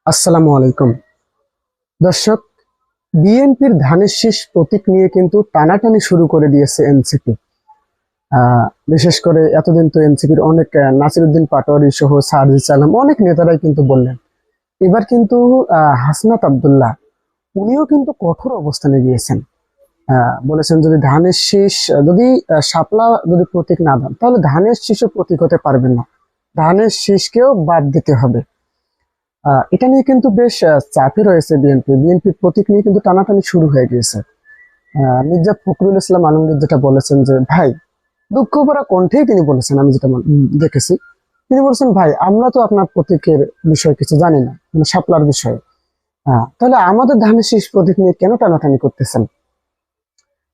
আসসালামু আলাইকুম দর্শক। বিএনপির ধানের শীষ প্রতীক নিয়ে কিন্তু টানাটানি শুরু করে দিয়েছে এনসিপি। বিশেষ করে এতদিন তো এনসিপির অনেক নাসিরউদ্দিন পাটোয়ারি সহ সারজিস আলম অনেক নেতারাই কিন্তু বললেন। এবার কিন্তু হাসনাত আব্দুল্লাহ উনিও কিন্তু কঠোর অবস্থানে গিয়েছেন। বলেছেন যদি ধানের শীষ যদি শাপলা যদি প্রতীক না দেন তাহলে ধানের শীষও প্রতীক হতে পারবেন না, ধানের শীষকেও বাদ দিতে হবে। এটা নিয়ে কিন্তু বেশ চাপে রয়েছে বিএনপির প্রতীক নিয়ে কিন্তু টানাটানি শুরু হয়ে গিয়েছে। মির্জা ফখরুল ইসলাম আলমগীর যেটা বলেছেন যে ভাই, দুঃখ ভরা কণ্ঠেই তিনি বলেছেন, আমি যেটা দেখেছি তিনি বলেছেন ভাই আমরা তো আপনার প্রতীকের বিষয়ে কিছু জানি না, মানে শাপলার বিষয়ে। তাহলে আমাদের ধানের শীষ প্রতীক নিয়ে কেন টানাটানি করতেছেন?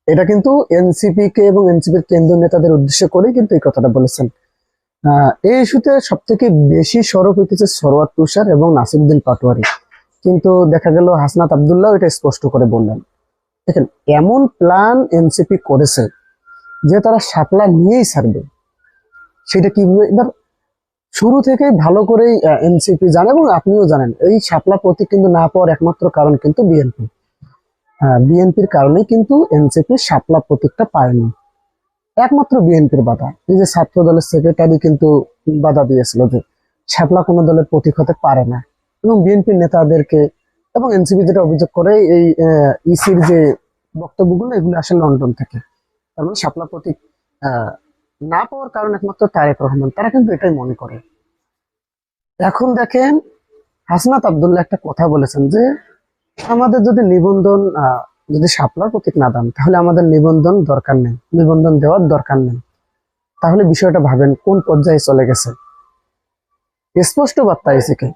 এটা কিন্তু এনসিপি কে এবং এনসিপির কেন্দ্রীয় নেতাদের উদ্দেশ্য করেই কিন্তু এই কথাটা বলেছেন। এই ইস্যুতে সব থেকে বেশি সরব হইতেছে সরওয়ার তুষার এবং নাসিরউদ্দিন পাটোয়ারি। কিন্তু দেখা গেল হাসনাত আব্দুল্লাহ এটা স্পষ্ট করে বললেন। দেখেন, এমন প্ল্যান এনসিপি করেছে যে তারা শাপলা নিয়েই ছাড়বে। সেটা কিভাবে? এবার শুরু থেকে ভালো করেই এনসিপি জানে এবং আপনিও জানেন, এই শাপলা প্রতীক কিন্তু না পাওয়ার একমাত্র কারণ কিন্তু বিএনপি। বিএনপির কারণেই কিন্তু এনসিপি শাপলা প্রতীকটা পায়নি। একমাত্র বিএনপির বাধা। এই যে ছাত্র দলের সেক্রেটারি কিন্তু বাধা দিয়েছিল যে শাপলা কোনো দলের প্রতীক হতে পারে না, এবং বিএনপির নেতাদেরকে এবং এনসিপি যেটা অভিযোগ করে এই ইসির যে বক্তব্যগুলো এগুলো আসে লন্ডন থেকে। তার মানে শাপলা প্রতীক আহ, না পাওয়ার কারণ একমাত্র তারেক রহমান, তারা কিন্তু এটাই মনে করে। এখন দেখেন, হাসনাত আব্দুল্লাহ একটা কথা বলেছেন যে আমাদের যদি নিবন্ধন যদি শাপলার প্রতীক না দেন তাহলে আমাদের নিবন্ধন দরকার নেই, নিবন্ধন দেওয়ার দরকার নেই। তাহলে বিষয়টা ভাবেন কোন পর্যায়ে চলে গেছে। স্পষ্ট বার্তা এসেকে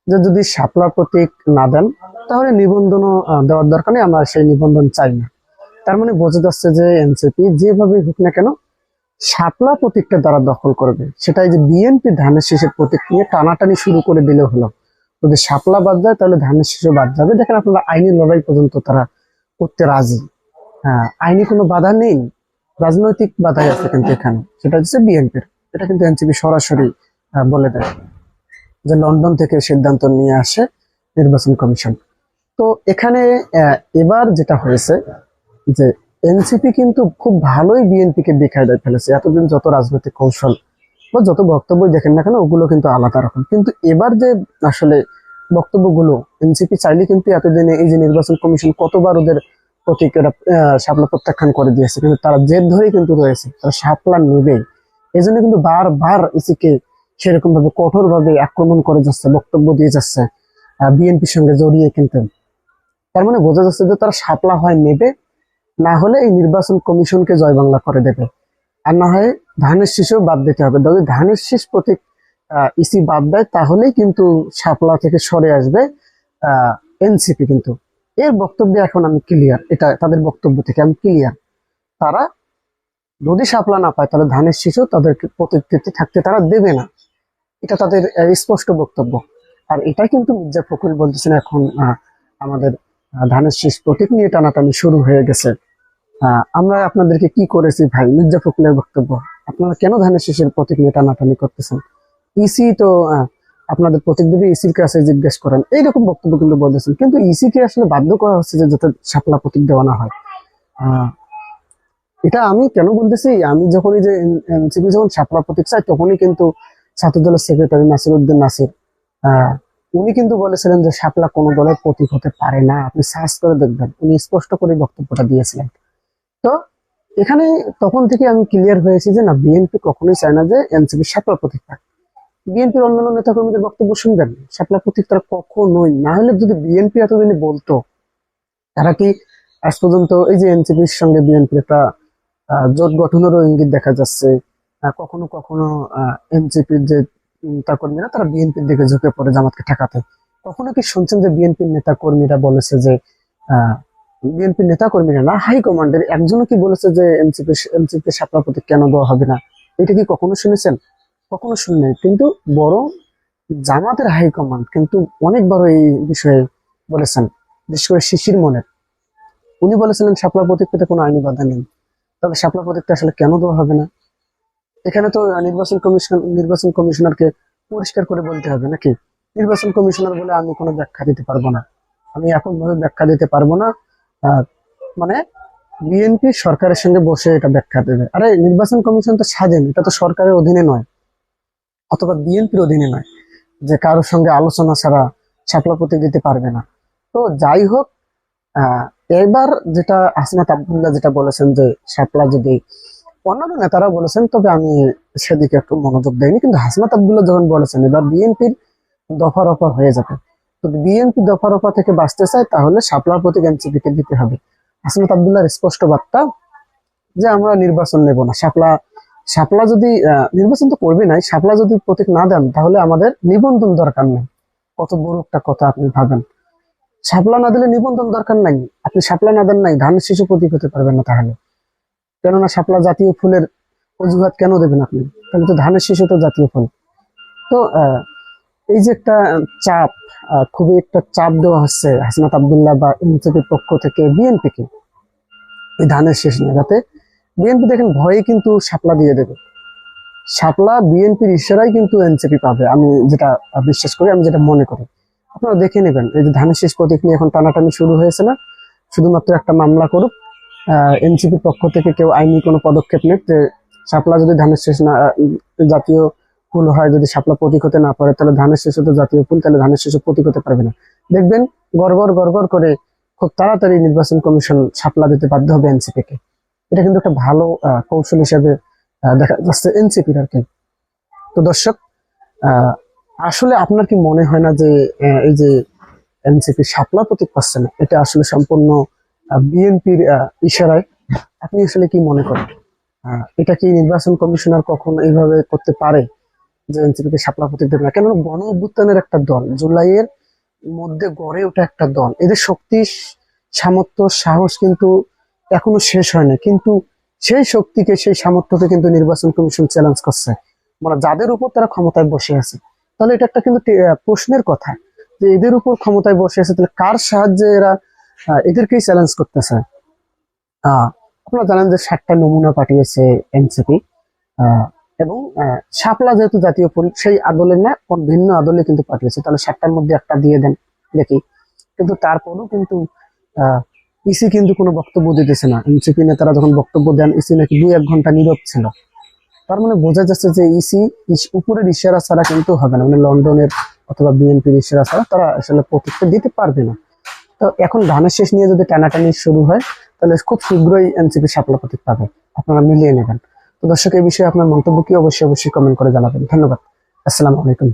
যে যদি শাপলা প্রতীক না দেন তাহলে নিবন্ধনও দেওয়ার দরকার নেই, আমরা সেই নিবন্ধন চাই না। তার মানে বোঝা যাচ্ছে যে এনসিপি যেভাবে হোক না কেন শাপলা প্রতীকটা দ্বারা দখল করবে। সেটাই যে বিএনপি ধানের শীষের প্রতীক নিয়ে টানাটানি শুরু করে দিলে হলো। যদি শাপলা বাদ যায় তাহলে ধানের শীষও বাদ যাবে। দেখেন আপনারা, আইনি লড়াই পর্যন্ত তারা করতে রাজি। আইনি কোনো বাধা নেই, রাজনৈতিক বাধাই আছে কিন্তু এখানে, সেটা হচ্ছে বিএনপির। এটা কিন্তু এনসিপি সরাসরি বলে দেয় যে লন্ডন থেকে সিদ্ধান্ত নিয়ে আসে নির্বাচন কমিশন। তো এখানে এবার যেটা হয়েছে যে এনসিপি কিন্তু খুব ভালোই বিএনপি কে বেকায়দায় ফেলেছে। এতদিন যত রাজনৈতিক কৌশল বা যত বক্তব্য দেখেন না কেন ওগুলো কিন্তু আলাদা রকম, কিন্তু এবার যে আসলে বক্তব্যগুলো, এনসিপি চাইলে কিন্তু এতদিনে এই যে নির্বাচন কমিশন কতবার ওদের প্রতীকের শাপলা প্রত্যাখ্যান করে দিয়েছে, কিন্তু তারা জেদ ধরেই কিন্তু রয়েছে, তারা শাপলা নেবে। এই জন্য কিন্তু বারবার ইসিকে সেরকম ভাবে কঠোর ভাবে আক্রমণ করে যাচ্ছে, বক্তব্য দিয়ে যাচ্ছে বিএনপির সঙ্গে জড়িয়ে। কিন্তু তার মানে বোঝা যাচ্ছে যে তারা শাপলা হয় নেবে, না হলে এই নির্বাচন কমিশনকে জয় বাংলা করে দেবে, আর না হয় ধানের শীষও বাদ দিতে হবে। যদি ধানের শীষ প্রতীক ইসি বাদ দেয় তাহলেই কিন্তু শাপলা থেকে সরে আসবে এনসিপি। কিন্তু এর বক্তব্যে এখন আমি ক্লিয়ার, এটা তাদের বক্তব্য থেকে আমি ক্লিয়ার। তারা যদি শাপলা না পায় তাহলে ধানের শীষও তাদেরকে প্রতীকটিতে থাকতে তারা দেবে না, এটা তাদের স্পষ্ট বক্তব্য। আর এটা কিন্তু মির্জা ফখরুল বলতেছেন এখন আমাদের ধানের শীষ প্রতীক নিয়ে টানাটানি শুরু হয়ে গেছে। আমরা আপনাদেরকে কি করেছি ভাই? মির্জা ফখরুলের বক্তব্য, আপনারা কেন ধানের শীষের প্রতীক নিয়ে টানাটানি করতেছেন? ইসি তো আপনাদের প্রতীক দেবে, ইসির কাছে জিজ্ঞেস করেন, এইরকম বক্তব্য কিন্তু বলতেছেন। কিন্তু ইসি কে আসলে বাধ্য করা হচ্ছে যে যাতে শাপলা প্রতীক দেওয়া না হয়। আহ এটা আমি কেন বলতেছি, আমি যখনই যে এনসিপি যখন শাপলা প্রতীক চাই তখনই কিন্তু ছাত্রদলের সেক্রেটারি নাসিরউদ্দিন নাসির আহ উনি কিন্তু বলেছিলেন যে শাপলা কোনো দলের প্রতীক হতে পারে না, আপনি সার্চ করে দেখবেন, উনি স্পষ্ট করে বক্তব্যটা দিয়েছিলেন। তো এখানে তখন থেকে আমি ক্লিয়ার হয়েছি যে না, বিএনপি কখনোই চায় না যে এনসিপি শাপলা প্রতীক পাক। বিএনপির অন্যান্য নেতাকর্মীদের বক্তব্য শুনবেন, শাপলা প্রতীক তারা কখনোই না। হলে যদি বিএনপি এতদিনে বলতো, তারা কি আজ পর্যন্ত এই যে এনসিপির সঙ্গে বিএনপির একটা জোট গঠনেরও ইঙ্গিত দেখা যাচ্ছে। কখনো কখনো এনসিপির যে নেতা কর্মীরা তারা বিএনপির দিকে ঝুঁকে পড়ে জামাতকে ঠেকাতে। কখনো কি শুনছেন যে বিএনপির নেতা কর্মীরা বলেছে যে বিএনপির নেতা কর্মীরা না, হাই কমান্ডের একজনও কি বলেছে যে এনসিপি শাপলা প্রতীক কেন দেওয়া হবে না? এটা কি কখনো শুনেছেন? কখনো শুনলেন? কিন্তু বরং জামাতের হাই কমান্ড কিন্তু অনেকবার এই বিষয়ে বলেছেন, বিশেষ করে শিশির মনের। উনি বলেছিলেন শাপলা প্রতীক পেতে কোনো আইনি বাধা নেই। তবে শাপলা প্রতীকটা আসলে কেন দেওয়া হবে না? এখানে তো নির্বাচন কমিশনারকে পরিষ্কার করে বলতে হবে নাকি? নির্বাচন কমিশনার বলে আমি কোনো ব্যাখ্যা দিতে পারবো না, আমি এককভাবে ব্যাখ্যা দিতে পারবো না। আহ, মানে বিএনপি সরকারের সঙ্গে বসে এটা ব্যাখ্যা দেবে। আরে নির্বাচন কমিশন তো স্বাধীন, এটা তো সরকারের অধীনে নয় অথবা বিএনপির অধীনে নয় যে কারোর সঙ্গে আলোচনা ছাড়া শাপলা প্রতীক দিতে পারবে না। তো যাই হোক, আহ এবার যেটা হাসনাত আব্দুল্লাহ যেটা বলেছেন যে শাপলা যদি, অন্যান্য নেতারা বলেছেন তবে আমি সেদিকে একটু মনোযোগ দেয়নি, কিন্তু হাসনাত আব্দুল্লাহ যখন বলেছেন এবার বিএনপির দফা রফা হয়ে যাবে, তো বিএনপি দফা রফা থেকে বাঁচতে চায় তাহলে শাপলার প্রতীক এনসিপিকে দিতে হবে। হাসনাত আব্দুল্লাহর স্পষ্ট বার্তা যে আমরা নির্বাচন নেব না, শাপলা শাপলা যদি নির্বাচন তো করবে নাই, শাপলা যদি প্রতীক না দেন তাহলে আমাদের নিবন্ধন দরকার নেই। কত বড় একটা কথা আপনি ভাবেন, শাপলা না দিলে নিবন্ধন দরকার নাই, আপনি শাপলা না দেন নাই ধানের শিশু প্রতীক হতে পারবেন না তাহলে, কেননা শাপলা জাতীয় ফুলের অজুহাত কেন দেবেন আপনি, তাহলে তো ধানের শিশু তো জাতীয় ফুল। তো এই যে একটা চাপ, খুবই একটা চাপ দেওয়া হচ্ছে হাসনাত আব্দুল্লাহ বা এনসিপির পক্ষ থেকে বিএনপিকে এই ধানের শেষ নিয়ে, যাতে বিএনপি দেখেন ভয়ে কিন্তু শাপলা দিয়ে দেবে, শাপলা বিএনপির ইশারায় কিন্তু এনসিপি পাবে, আমি যেটা বিশ্বাস করি, আমি যেটা মনে করি। আপনারা দেখে নেবেন এই যে ধানের শেষ প্রতীক নিয়ে এখন টানাটানি শুরু হয়েছে না, শুধুমাত্র একটা মামলা করুক এনসিপির পক্ষ থেকে, কেউ আইনি কোনো পদক্ষেপ নেই যে শাপলা যদি ধানের শেষ না জাতীয় ফুল হয়, যদি শাপলা প্রতীক হতে না পারে তাহলে ধানের শেষ তো জাতীয় ফুল, তাহলে ধানের শেষ প্রতীক হতে পারবে না। দেখবেন গড়গড় গড়গড় করে খুব তাড়াতাড়ি নির্বাচন কমিশন শাপলা দিতে বাধ্য হবে এনসিপিকে। এটা কিন্তু একটা ভালো কৌশল হিসেবে দেখা যাচ্ছে এনসিপির আর কি। তো দর্শক, আহ আসলে আপনার কি মনে হয় না যে এই যে এনসিপি শাপলা প্রতীক পাচ্ছে না, এটা আসলে সম্পূর্ণ বিএনপির ইশারায়? আপনি আসলে কি মনে করেন, এটা কি নির্বাচন কমিশনার কখনো এইভাবে করতে পারে যে এনসিপিকে শাপলা প্রতীক দেবে না? কেননা গণ অভ্যুত্থানের একটা দল, জুলাইয়ের মধ্যে গড়ে ওঠা একটা দল, এদের শক্তি সামর্থ্য সাহস কিন্তু এখনো শেষ হয় না, কিন্তু সেই শক্তিকে সেই সামর্থ্যকে কিন্তু নির্বাচন কমিশন চ্যালেঞ্জ করছে, মানে যাদের উপর তারা ক্ষমতায় বসে আছে। তাহলে এটা একটা কিন্তু প্রশ্নের কথা যে এদের উপর ক্ষমতায় বসে আছে, তাহলে কার সাহায্যে এরা এদেরকেই চ্যালেঞ্জ করতেছে? আপনারা জানেন যে 7টা নমুনা পাঠিয়েছে এনসিপি, এবং শাপলা যেহেতু জাতীয় ফুল, সেই আদলে না কোন ভিন্ন আদলে কিন্তু পাঠিয়েছে, তাহলে 7টার মধ্যে একটা দিয়ে দেন দেখি। কিন্তু তারপরেও কিন্তু ইসি কিন্তু কোনো বক্তব্য দিতেছে না। এনসিপি নেতারা যখন বক্তব্য দেন ইসি নাকি 2-1 ঘন্টা নীরব ছিল। তার মানে বোঝা যাচ্ছে যে ইসি উপরের ইশারা ছাড়া কিন্তু হবে না, মানে লন্ডনের অথবা বিএনপির ইশারা ছাড়া তারা আসলে প্রতিক্রিয়া দিতে পারবে না। তো এখন ধানের শেষ নিয়ে যদি টানাটানি শুরু হয় তাহলে খুব শীঘ্রই এনসিপি শাপলা প্রতীক পাবে, আপনারা মিলিয়ে নেবেন। তো দর্শক, এই বিষয়ে আপনার মন্তব্য কি অবশ্যই কমেন্ট করে জানাবেন। ধন্যবাদ, আসসালামু আলাইকুম।